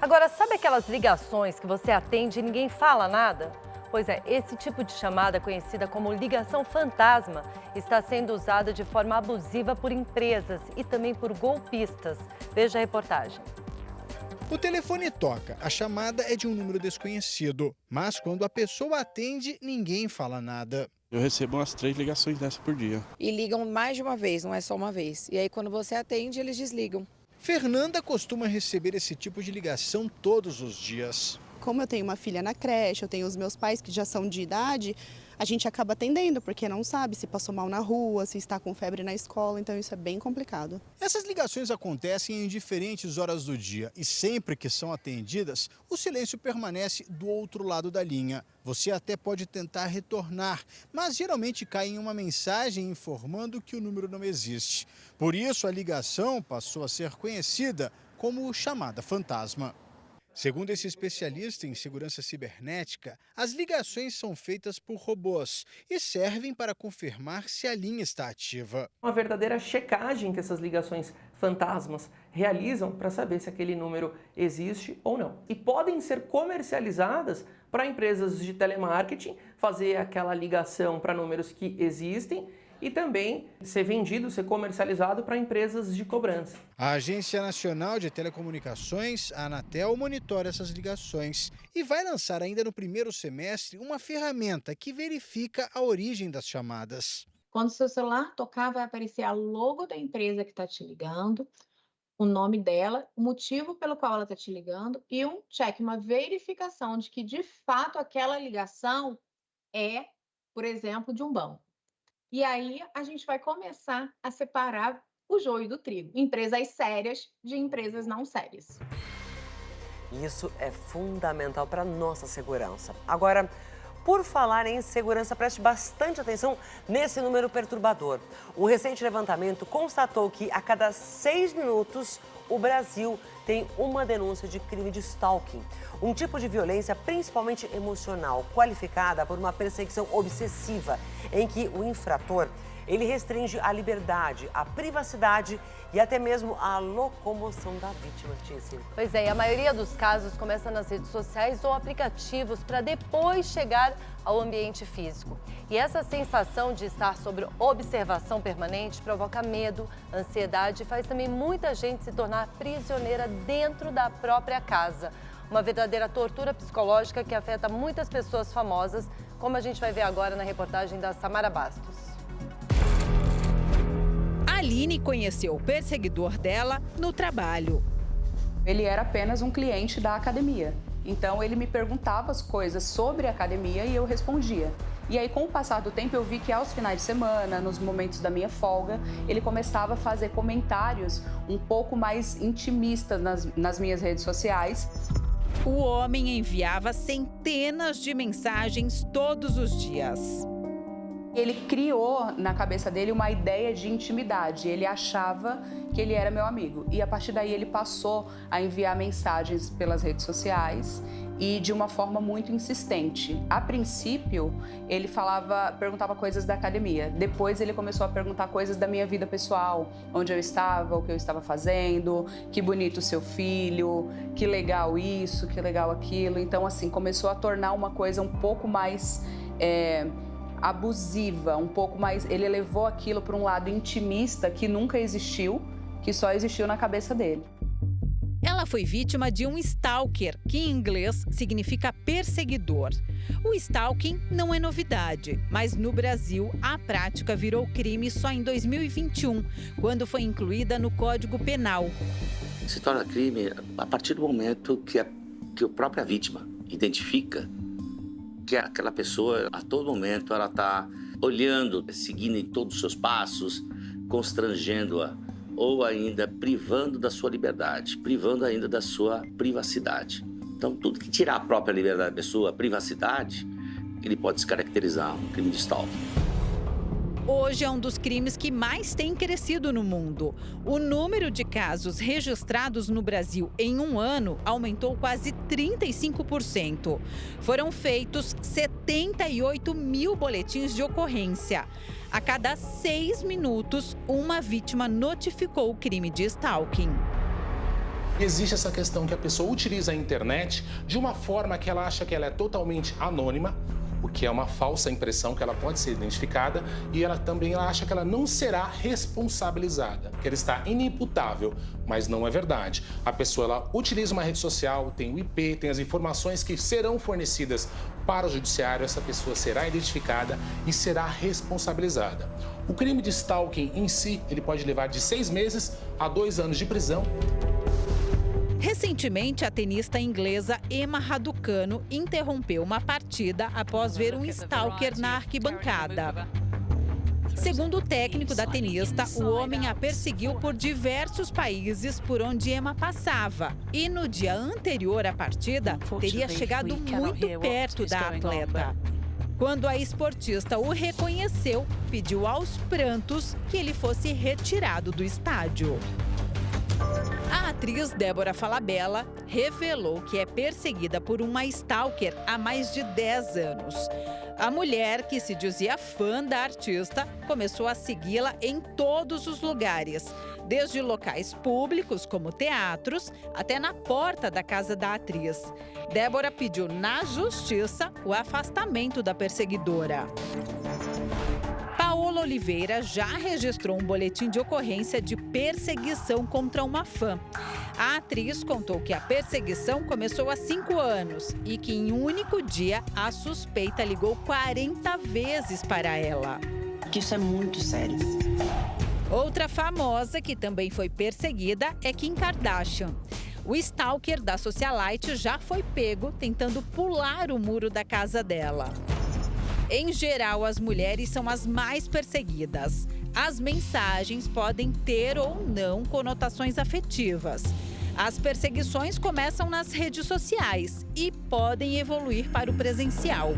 Agora, sabe aquelas ligações que você atende e ninguém fala nada? Pois é, esse tipo de chamada, conhecida como ligação fantasma, está sendo usada de forma abusiva por empresas e também por golpistas. Veja a reportagem. O telefone toca, a chamada é de um número desconhecido, mas quando a pessoa atende, ninguém fala nada. Eu recebo umas 3 ligações dessa por dia. E ligam mais de uma vez, não é só uma vez. E aí quando você atende, eles desligam. Fernanda costuma receber esse tipo de ligação todos os dias. Como eu tenho uma filha na creche, eu tenho os meus pais que já são de idade, a gente acaba atendendo, porque não sabe se passou mal na rua, se está com febre na escola, então isso é bem complicado. Essas ligações acontecem em diferentes horas do dia e sempre que são atendidas, o silêncio permanece do outro lado da linha. Você até pode tentar retornar, mas geralmente cai em uma mensagem informando que o número não existe. Por isso, a ligação passou a ser conhecida como chamada fantasma. Segundo esse especialista em segurança cibernética, as ligações são feitas por robôs e servem para confirmar se a linha está ativa. Uma verdadeira checagem que essas ligações fantasmas realizam para saber se aquele número existe ou não. E podem ser comercializadas para empresas de telemarketing, fazer aquela ligação para números que existem e também ser vendido, ser comercializado para empresas de cobrança. A Agência Nacional de Telecomunicações, a Anatel, monitora essas ligações e vai lançar ainda no primeiro semestre uma ferramenta que verifica a origem das chamadas. Quando seu celular tocar, vai aparecer a logo da empresa que está te ligando, o nome dela, o motivo pelo qual ela está te ligando e um check, uma verificação de que, de fato, aquela ligação é, por exemplo, de um banco. E aí a gente vai começar a separar o joio do trigo. Empresas sérias de empresas não sérias. Isso é fundamental para a nossa segurança. Agora, por falar em segurança, preste bastante atenção nesse número perturbador. Um recente levantamento constatou que a cada 6 minutos o Brasil tem uma denúncia de crime de stalking, um tipo de violência principalmente emocional, qualificada por uma perseguição obsessiva, em que o infrator ele restringe a liberdade, a privacidade e até mesmo a locomoção da vítima, Tícia. Pois é, e a maioria dos casos começa nas redes sociais ou aplicativos para depois chegar ao ambiente físico. E essa sensação de estar sob observação permanente provoca medo, ansiedade e faz também muita gente se tornar prisioneira dentro da própria casa. Uma verdadeira tortura psicológica que afeta muitas pessoas famosas, como a gente vai ver agora na reportagem da Samara Bastos. Aline conheceu o perseguidor dela no trabalho. Ele era apenas um cliente da academia. Então ele me perguntava as coisas sobre a academia e eu respondia. E aí, com o passar do tempo, eu vi que aos finais de semana, nos momentos da minha folga, ele começava a fazer comentários um pouco mais intimistas nas minhas redes sociais. O homem enviava centenas de mensagens todos os dias. Ele criou na cabeça dele uma ideia de intimidade. Ele achava que ele era meu amigo. E a partir daí ele passou a enviar mensagens pelas redes sociais e de uma forma muito insistente. A princípio, ele perguntava coisas da academia. Depois ele começou a perguntar coisas da minha vida pessoal, onde eu estava, o que eu estava fazendo, que bonito seu filho, que legal isso, que legal aquilo. Então, assim, começou a tornar uma coisa um pouco mais abusiva, um pouco mais. Ele levou aquilo para um lado intimista que nunca existiu, que só existiu na cabeça dele. Ela foi vítima de um stalker, que em inglês significa perseguidor. O stalking não é novidade, mas no Brasil a prática virou crime só em 2021, quando foi incluída no Código Penal. Se torna crime a partir do momento que a própria vítima identifica que aquela pessoa, a todo momento, ela está olhando, seguindo em todos os seus passos, constrangendo-a, ou ainda privando da sua liberdade, privando ainda da sua privacidade. Então, tudo que tirar a própria liberdade da pessoa, a privacidade, ele pode se caracterizar um crime de stalking. Hoje é um dos crimes que mais tem crescido no mundo. O número de casos registrados no Brasil em um ano aumentou quase 35%. Foram feitos 78 mil boletins de ocorrência. A cada 6 minutos, uma vítima notificou o crime de stalking. Existe essa questão que a pessoa utiliza a internet de uma forma que ela acha que ela é totalmente anônima, o que é uma falsa impressão, que ela pode ser identificada, e ela também acha que ela não será responsabilizada, que ela está inimputável, mas não é verdade. A pessoa ela utiliza uma rede social, tem o IP, tem as informações que serão fornecidas para o judiciário, essa pessoa será identificada e será responsabilizada. O crime de stalking em si, ele pode levar de 6 meses a 2 anos de prisão. Recentemente, a tenista inglesa Emma Raducanu interrompeu uma partida após ver um stalker na arquibancada. Segundo o técnico da tenista, o homem a perseguiu por diversos países por onde Emma passava. E no dia anterior à partida, teria chegado muito perto da atleta. Quando a esportista o reconheceu, pediu aos prantos que ele fosse retirado do estádio. A atriz Débora Falabella revelou que é perseguida por uma stalker há mais de 10 anos. A mulher, que se dizia fã da artista, começou a segui-la em todos os lugares, desde locais públicos, como teatros, até na porta da casa da atriz. Débora pediu na justiça o afastamento da perseguidora. Paola Oliveira já registrou um boletim de ocorrência de perseguição contra uma fã. A atriz contou que a perseguição começou há 5 anos e que em um único dia a suspeita ligou 40 vezes para ela. Isso é muito sério. Outra famosa que também foi perseguida é Kim Kardashian. O stalker da socialite já foi pego tentando pular o muro da casa dela. Em geral, as mulheres são as mais perseguidas. As mensagens podem ter ou não conotações afetivas. As perseguições começam nas redes sociais e podem evoluir para o presencial.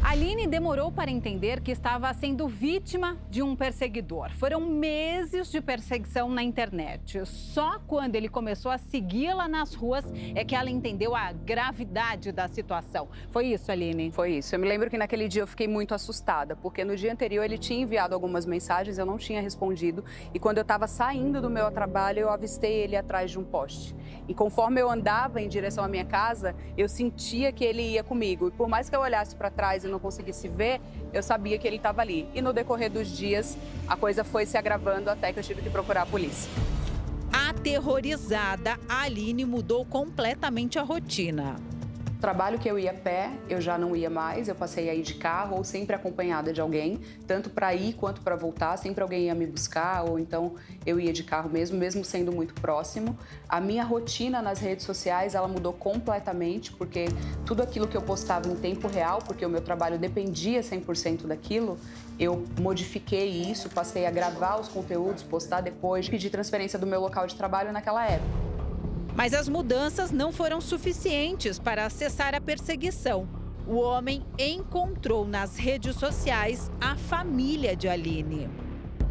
Aline demorou para entender que estava sendo vítima de um perseguidor. Foram meses de perseguição na internet. Só quando ele começou a segui-la nas ruas é que ela entendeu a gravidade da situação. Foi isso, Aline? Foi isso. Eu me lembro que naquele dia eu fiquei muito assustada, porque no dia anterior ele tinha enviado algumas mensagens, eu não tinha respondido. E quando eu estava saindo do meu trabalho, eu avistei ele atrás de um poste. E conforme eu andava em direção à minha casa, eu sentia que ele ia comigo. E por mais que eu olhasse para trás e não conseguisse ver, eu sabia que ele estava ali. E no decorrer dos dias, a coisa foi se agravando até que eu tive que procurar a polícia. Aterrorizada, a Aline mudou completamente a rotina. O trabalho que eu ia a pé, eu já não ia mais, eu passei a ir de carro ou sempre acompanhada de alguém, tanto para ir quanto para voltar, sempre alguém ia me buscar ou então eu ia de carro mesmo sendo muito próximo. A minha rotina nas redes sociais, ela mudou completamente, porque tudo aquilo que eu postava em tempo real, porque o meu trabalho dependia 100% daquilo, eu modifiquei isso, passei a gravar os conteúdos, postar depois, pedir transferência do meu local de trabalho naquela época. Mas as mudanças não foram suficientes para cessar a perseguição. O homem encontrou nas redes sociais a família de Aline.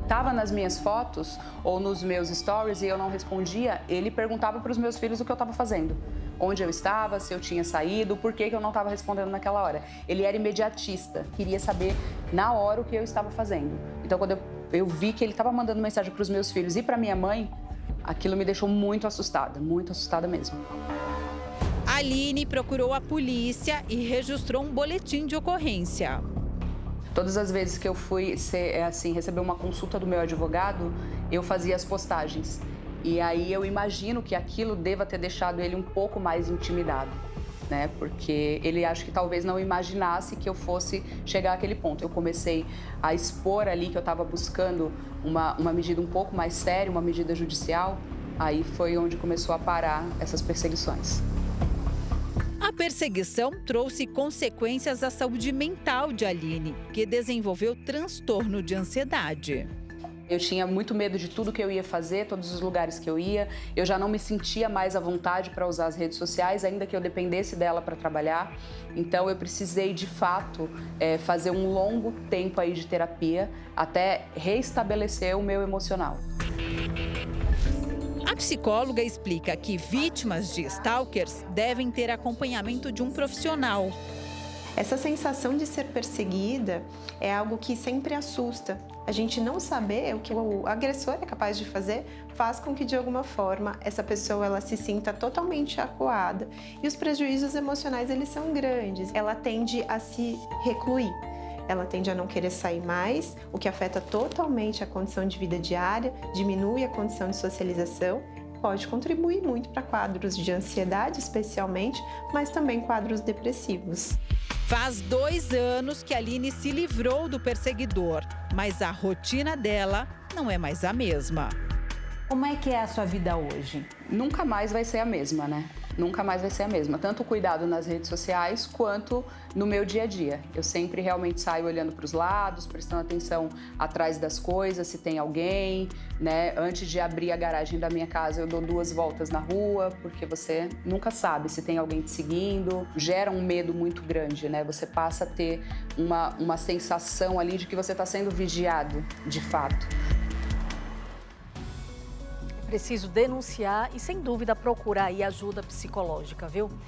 Estava nas minhas fotos ou nos meus stories e eu não respondia, ele perguntava para os meus filhos o que eu estava fazendo. Onde eu estava, se eu tinha saído, por que eu não estava respondendo naquela hora. Ele era imediatista, queria saber na hora o que eu estava fazendo. Então, quando eu vi que ele estava mandando mensagem para os meus filhos e para minha mãe, aquilo me deixou muito assustada mesmo. Aline procurou a polícia e registrou um boletim de ocorrência. Todas as vezes que eu fui receber uma consulta do meu advogado, eu fazia as postagens. E aí eu imagino que aquilo deva ter deixado ele um pouco mais intimidado, né? Porque ele acho que talvez não imaginasse que eu fosse chegar àquele ponto. Eu comecei a expor ali que eu estava buscando uma medida um pouco mais séria, uma medida judicial. Aí foi onde começou a parar essas perseguições. A perseguição trouxe consequências à saúde mental de Aline, que desenvolveu transtorno de ansiedade. Eu tinha muito medo de tudo que eu ia fazer, todos os lugares que eu ia. Eu já não me sentia mais à vontade para usar as redes sociais, ainda que eu dependesse dela para trabalhar. Então eu precisei, de fato, fazer um longo tempo aí de terapia até reestabelecer o meu emocional. A psicóloga explica que vítimas de stalkers devem ter acompanhamento de um profissional. Essa sensação de ser perseguida é algo que sempre assusta. A gente não saber o que o agressor é capaz de fazer faz com que, de alguma forma, essa pessoa ela se sinta totalmente acuada. E os prejuízos emocionais, eles são grandes. Ela tende a se recluir. Ela tende a não querer sair mais, o que afeta totalmente a condição de vida diária, diminui a condição de socialização, pode contribuir muito para quadros de ansiedade, especialmente, mas também quadros depressivos. Faz 2 anos que a Aline se livrou do perseguidor, mas a rotina dela não é mais a mesma. Como é que é a sua vida hoje? Nunca mais vai ser a mesma, né? Nunca mais vai ser a mesma. Tanto o cuidado nas redes sociais quanto no meu dia a dia. Eu sempre realmente saio olhando para os lados, prestando atenção atrás das coisas, se tem alguém, né? Antes de abrir a garagem da minha casa, eu dou 2 voltas na rua, porque você nunca sabe se tem alguém te seguindo. Gera um medo muito grande, né? Você passa a ter uma sensação ali de que você está sendo vigiado, de fato. Preciso denunciar e, sem dúvida, procurar aí ajuda psicológica, viu?